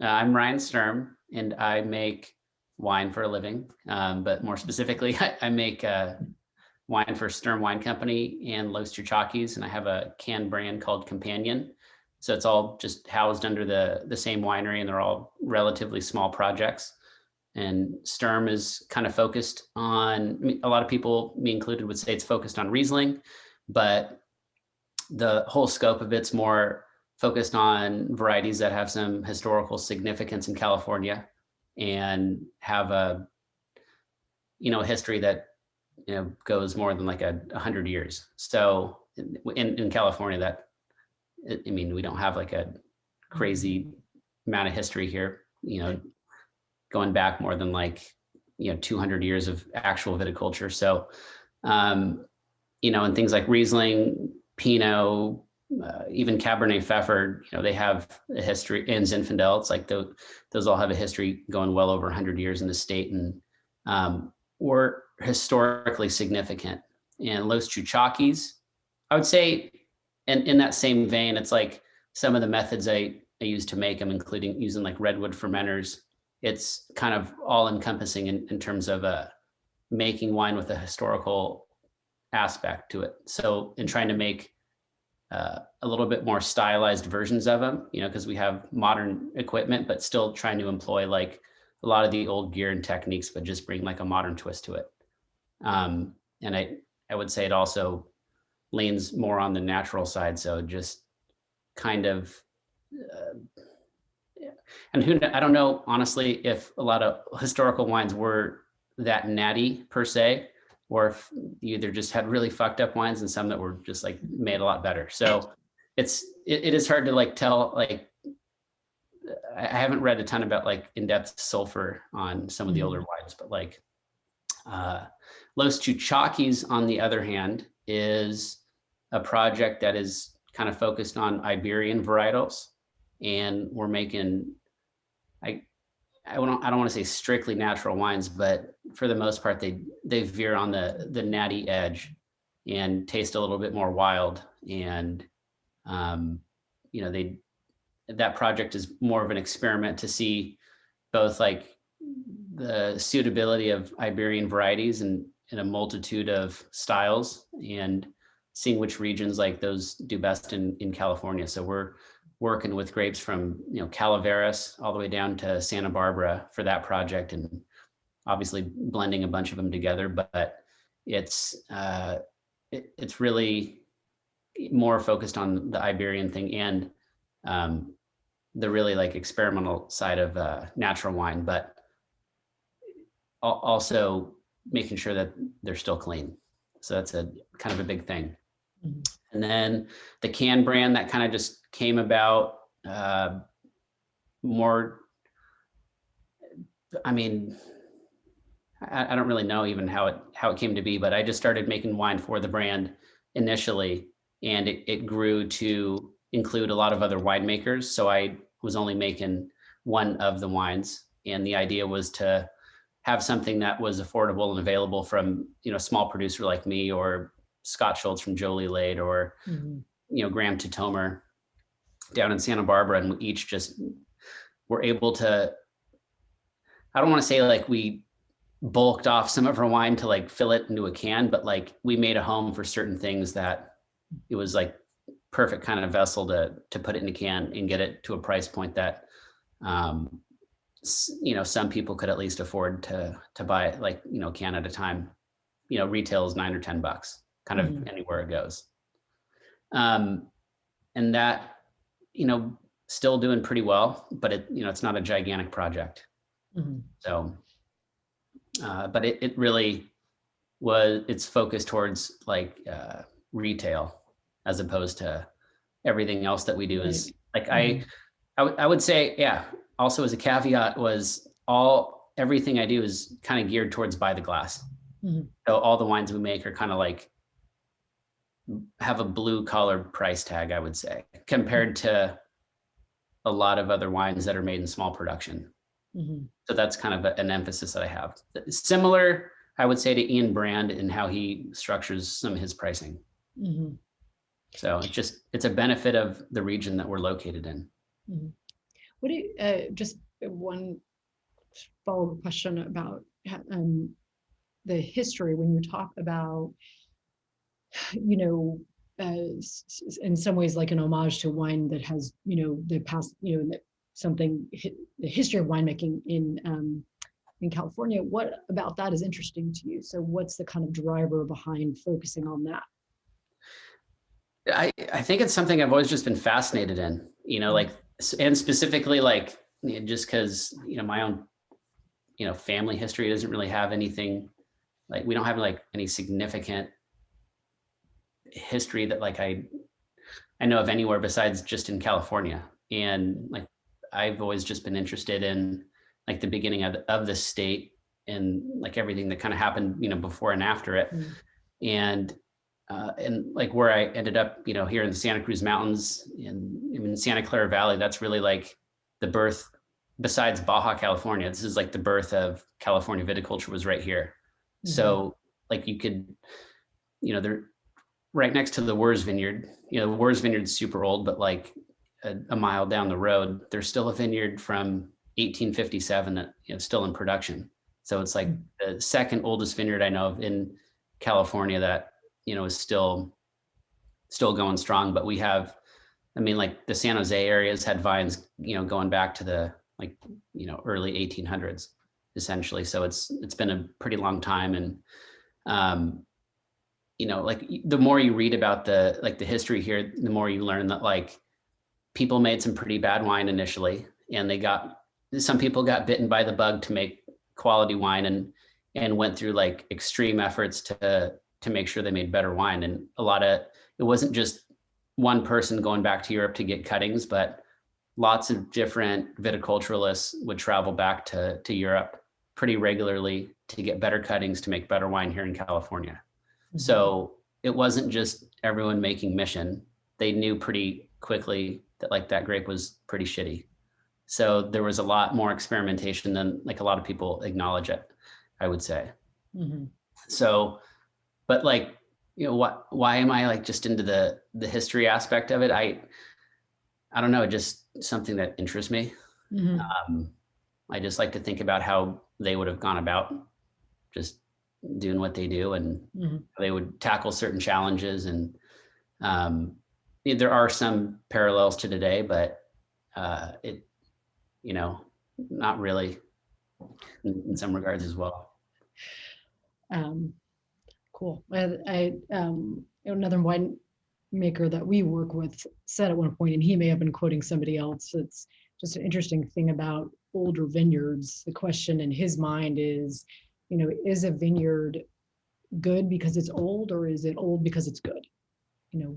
I'm Ryan Stirm, and I make wine for a living. But more specifically, I make wine for Stirm Wine Company and Los Chuchakis, and I have a can brand called Companion. So it's all just housed under the same winery, and they're all relatively small projects. And Stirm is kind of focused on, I mean, a lot of people, me included, would say it's focused on Riesling, but the whole scope of it's more focused on varieties that have some historical significance in California and have a history that goes more than like 100 years. So in California, that I mean, we don't have like a crazy amount of history here, going back more than 200 years of actual viticulture. So and things like Riesling, Pinot, even Cabernet Pfeffer, they have a history, and Zinfandel. It's like those all have a history going well over 100 years in the state, and were historically significant. And Los Chuchakis, I would say, and in that same vein, it's like some of the methods I use to make them, including using like redwood fermenters. It's kind of all encompassing in terms of making wine with a historical aspect to it. So in trying to make a little bit more stylized versions of them, because we have modern equipment, but still trying to employ like a lot of the old gear and techniques, but just bring like a modern twist to it. And I would say it also leans more on the natural side. So just kind of, and I don't know, honestly, if a lot of historical wines were that natty per se, or if you either just had really fucked up wines and some that were just like made a lot better. So it is hard to like tell, like, I haven't read a ton about like in-depth sulfur on some of the older wines, but like Los Chuchakis, on the other hand, is a project that is kind of focused on Iberian varietals, and we're making, I don't want to say strictly natural wines, but for the most part, they veer on the natty edge and taste a little bit more wild. And that project is more of an experiment to see both like the suitability of Iberian varieties and in a multitude of styles, and seeing which regions like those do best in California. So we're working with grapes from Calaveras all the way down to Santa Barbara for that project, and obviously blending a bunch of them together. But it's really more focused on the Iberian thing and the really like experimental side of natural wine, but also making sure that they're still clean. So that's a kind of a big thing. Mm-hmm. And then the can brand, that kind of just came about more, I mean, I don't really know even how it came to be, but I just started making wine for the brand initially, and it grew to include a lot of other winemakers. So I was only making one of the wines, and the idea was to have something that was affordable and available from a small producer like me, or Scott Schultz from Jolie Lade, or Graham Titomer down in Santa Barbara, and we each just were able to, I don't want to say like we bulked off some of our wine to like fill it into a can, but like we made a home for certain things that it was like perfect kind of vessel to put it in a can and get it to a price point that some people could at least afford to buy it, like a can at a time. Retail is $9 or $10, kind of anywhere it goes. And that still doing pretty well, but it's not a gigantic project. So but it really it's focused towards like retail, as opposed to everything else that we do. Is like I would say, yeah, also as a caveat, was everything I do is kind of geared towards buy the glass. So all the wines we make are kind of like have a blue collar price tag, I would say, compared to a lot of other wines that are made in small production. So that's kind of an emphasis that I have. Similar, I would say, to Ian Brand and how he structures some of his pricing. So it's a benefit of the region that we're located in. What do you, just one follow-up question about the history when you talk about, you know, in some ways like an homage to wine that has, you know, the past, you know, something, the history of winemaking in California. What about that is interesting to you? So what's the kind of driver behind focusing on that? I think it's something I've always just been fascinated in, you know, like, and specifically like, just because, you know, my own, you know, family history doesn't really have anything, like, we don't have like any significant history that like I know of anywhere besides just in California. And like, I've always just been interested in like the beginning of the state and like everything that kind of happened, you know, before and after it. And like where I ended up, you know, here in the Santa Cruz Mountains in Santa Clara Valley, that's really like the birth, besides Baja California, this is like the birth of California viticulture was right here. So like you could, you know, they're right next to the Wurz Vineyard. You know, the Wurz Vineyard's super old, but like a mile down the road, there's still a vineyard from 1857 that, you know, still in production. So it's like the second oldest vineyard I know of in California that, you know, is still going strong. But we have, I mean, like the San Jose areas had vines, you know, going back to the like, you know, early 1800s essentially. So it's been a pretty long time. And you know, like the more you read about the like the history here, the more you learn that like people made some pretty bad wine initially, and some people got bitten by the bug to make quality wine and went through like extreme efforts to make sure they made better wine. And it wasn't just one person going back to Europe to get cuttings, but lots of different viticulturalists would travel back to Europe pretty regularly to get better cuttings to make better wine here in California. So it wasn't just everyone making mission. They knew pretty quickly that like that grape was pretty shitty. So there was a lot more experimentation than like a lot of people acknowledge it, I would say. So, but like, you know, why am I like just into the history aspect of it? I don't know, just something that interests me. I just like to think about how they would have gone about just doing what they do, and they would tackle certain challenges. And there are some parallels to today, but it, you know, not really in some regards as well. Cool. Another winemaker that we work with said at one point, and he may have been quoting somebody else, it's just an interesting thing about older vineyards. The question in his mind is, you know, is a vineyard good because it's old, or is it old because it's good? You know,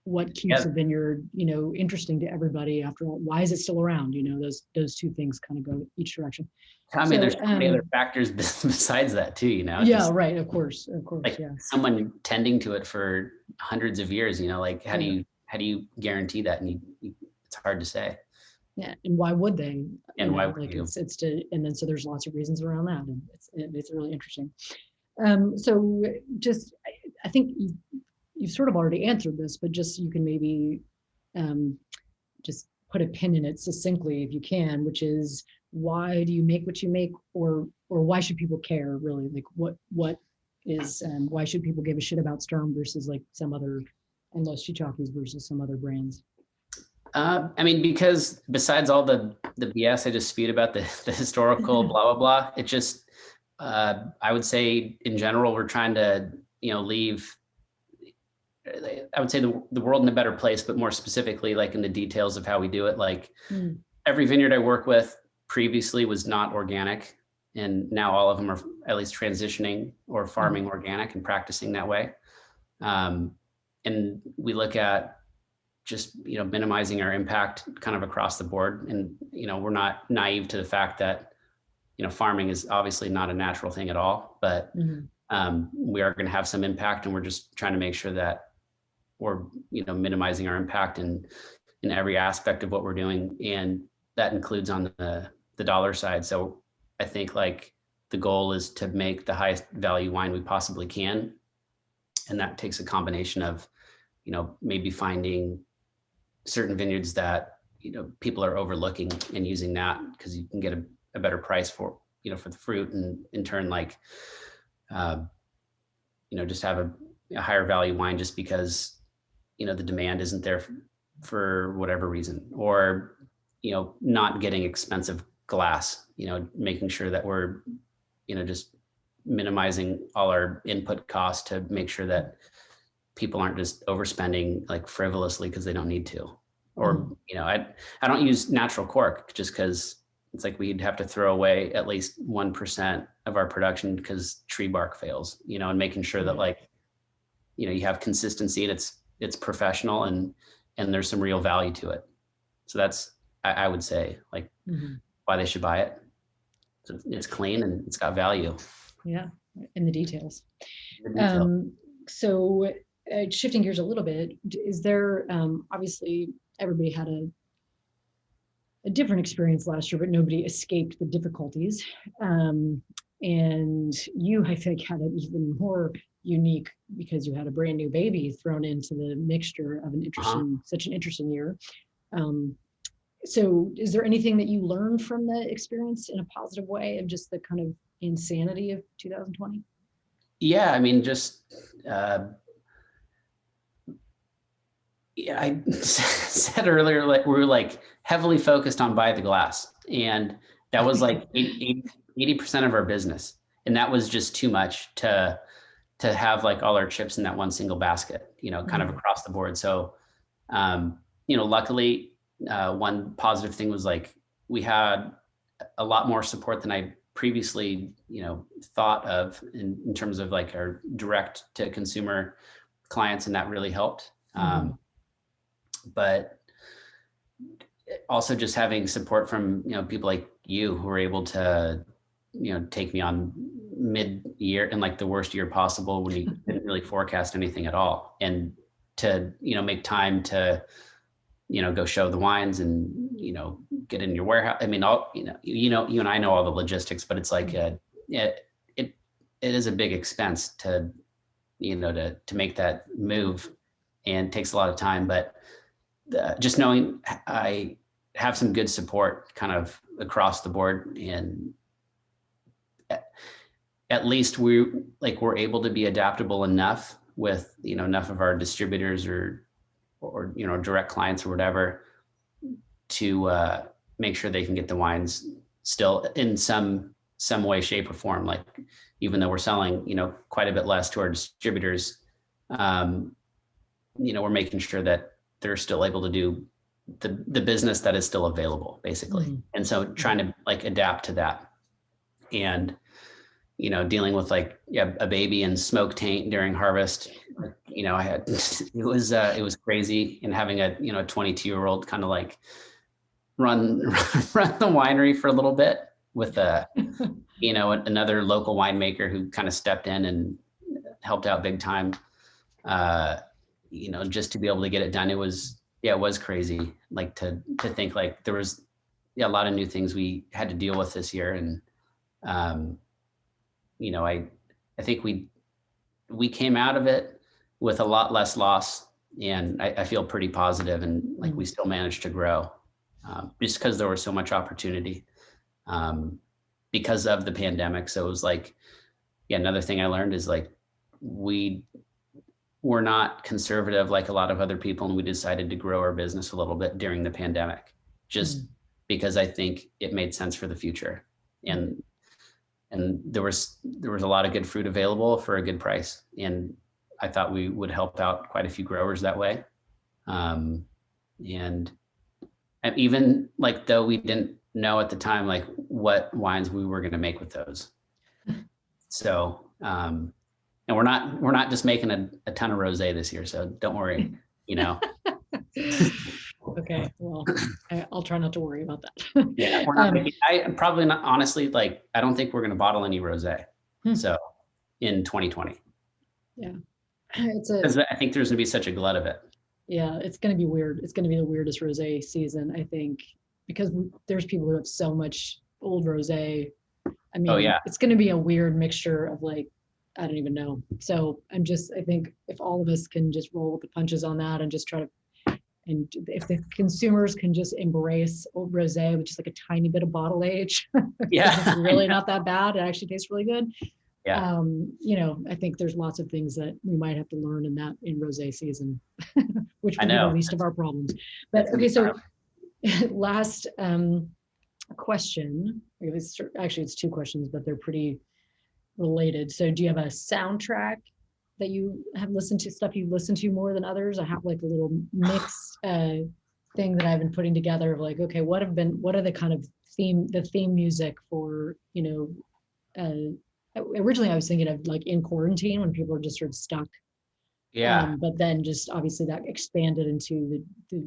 what keeps a vineyard, you know, interesting to everybody after all? Why is it still around? You know, those two things kind of go each direction. I mean, there's so many other factors besides that too, you know? Yeah, just, right. Of course. Like yeah. Someone tending to it for hundreds of years, you know, like how do you guarantee that? And it's hard to say. Yeah, and why would they? And why would like you? It's to, and then so there's lots of reasons around that, and it's really interesting. So just, I think you've sort of already answered this, but just you can maybe just put a pin in it succinctly if you can, which is, why do you make what you make, or why should people care, really? Like what is, why should people give a shit about Stirm versus like some other, and Los Chichakis versus some other brands? I mean, because besides all the BS I just spewed about the historical blah, blah, blah, it just, I would say in general, we're trying to, you know, leave, I would say the world in a better place, but more specifically, like in the details of how we do it. Like every vineyard I work with previously was not organic, and now all of them are at least transitioning or farming organic and practicing that way. And we look at just, you know, minimizing our impact kind of across the board. And, you know, we're not naive to the fact that, you know, farming is obviously not a natural thing at all, but we are going to have some impact, and we're just trying to make sure that we're, you know, minimizing our impact in every aspect of what we're doing. And that includes on the dollar side. So I think like the goal is to make the highest value wine we possibly can. And that takes a combination of, you know, maybe finding certain vineyards that, people are overlooking and using that because you can get a better price for, for the fruit, and in turn, like, just have a higher value wine just because, the demand isn't there for whatever reason, or, not getting expensive glass, making sure that we're, just minimizing all our input costs to make sure that people aren't just overspending like frivolously because they don't need to. Or, I don't use natural cork just because it's like we'd have to throw away at least 1% of our production because tree bark fails, and making sure that, like, you have consistency and it's professional, and there's some real value to it. So that's, I would say, like, why they should buy it. So it's clean and it's got value. Yeah, in the details. So shifting gears a little bit, is there, obviously everybody had a different experience last year, but nobody escaped the difficulties. And you, I think, had it even more unique because you had a brand new baby thrown into the mixture of such an interesting year. So is there anything that you learned from the experience in a positive way of just the kind of insanity of 2020? Yeah, I mean, just, I said earlier, like, we were like heavily focused on buy the glass, and that was like 80% of our business. And that was just too much to have like all our chips in that one single basket, kind of across the board. So, luckily, one positive thing was, like, we had a lot more support than I previously, thought of in terms of like our direct to consumer clients. And that really helped. But also just having support from, people like you who were able to, take me on mid-year in like the worst year possible when you didn't really forecast anything at all. And to, make time to, go show the wines and, get in your warehouse. I mean, you and I know all the logistics, but it's like, it is a big expense to, to make that move, and takes a lot of time. But just knowing I have some good support kind of across the board, and at least we're able to be adaptable enough with, enough of our distributors or direct clients or whatever to make sure they can get the wines still in some way, shape, or form. Like, even though we're selling, quite a bit less to our distributors, we're making sure that they're still able to do the business that is still available, basically. And so trying to like adapt to that, and, dealing with like, a baby and smoke taint during harvest. I had, it was crazy. And having a, 22-year-old kind of like run the winery for a little bit with another local winemaker who kind of stepped in and helped out big time. Just to be able to get it done. It was crazy. Like to think like there was a lot of new things we had to deal with this year. And, I think we came out of it with a lot less loss, and I feel pretty positive, and like we still managed to grow, just because there was so much opportunity, because of the pandemic. So it was like, another thing I learned is like, we're not conservative like a lot of other people, and we decided to grow our business a little bit during the pandemic, just because I think it made sense for the future. And there was a lot of good fruit available for a good price, and I thought we would help out quite a few growers that way. And even like, though we didn't know at the time like what wines we were going to make with those. So and we're not just making a ton of rosé this year, so don't worry. Okay, well, I'll try not to worry about that. Yeah, we're not making, I'm probably not, honestly, like, I don't think we're going to bottle any rosé. So in 2020. Yeah. Because I think there's going to be such a glut of it. Yeah, it's going to be weird. It's going to be the weirdest rosé season, I think, because there's people who have so much old rosé. I mean, it's going to be a weird mixture of like, I don't even know. So I think if all of us can just roll with the punches on that and just try to And if the consumers can just embrace old rosé with just like a tiny bit of bottle age, Yeah. it's really not that bad. It actually tastes really good. Yeah. I think there's lots of things that we might have to learn in rosé season, which I will be the know. least of our problems. But okay, so last question. It's two questions, but they're pretty related. So do you have a soundtrack that you have listened to, stuff you listen to more than others? I have like a little mix thing that I've been putting together of like, okay, what are the kind of theme music for, originally I was thinking of like in quarantine when people are just sort of stuck. Yeah. But then just obviously that expanded into the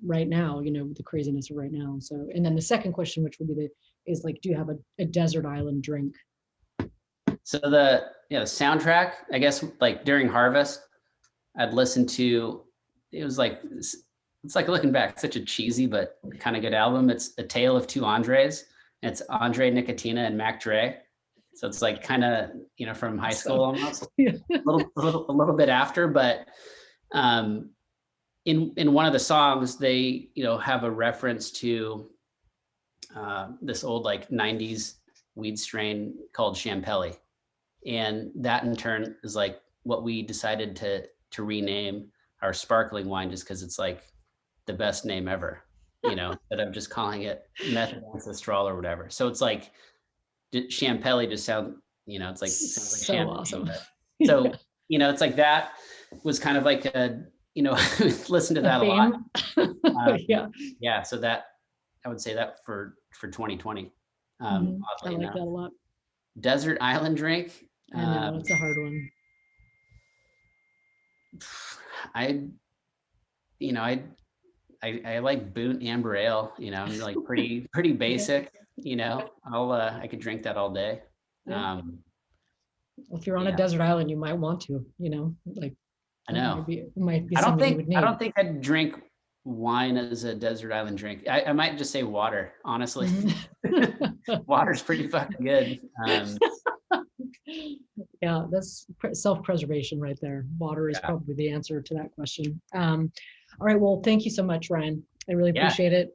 right now, the craziness of right now. So, and then the second question, which would be is like, do you have a desert island drink? So the soundtrack, I guess, like during harvest, I'd listen to. It was like it's like looking back, such a cheesy but kind of good album. It's A Tale of Two Andres. And it's Andre Nicotina and Mac Dre. So it's like kind of from high school almost, Yeah. a little bit after, but in one of the songs they have a reference to this old like 90s weed strain called Champelli. And that in turn is like what we decided to rename our sparkling wine, just because it's like the best name ever, instead of just calling it method ancestral or whatever. So it's like Champelli just sounds like So champagne. awesome. So it's like that was kind of like a listen to that a lot. Yeah. So that I would say that for 2020. I Oddly like that a lot. Desert island drink. I know it's a hard one. I like Boot Amber Ale. I'm like pretty basic. I could drink that all day. Yeah. If you're on a desert island, you might want to. Like I know. Might be I don't something you would need. think I'd drink wine as a desert island drink. I might just say water, honestly. Water's pretty fucking good. Yeah, that's self-preservation right there. Water is probably the answer to that question. All right, well, thank you so much, Ryan. I really appreciate it.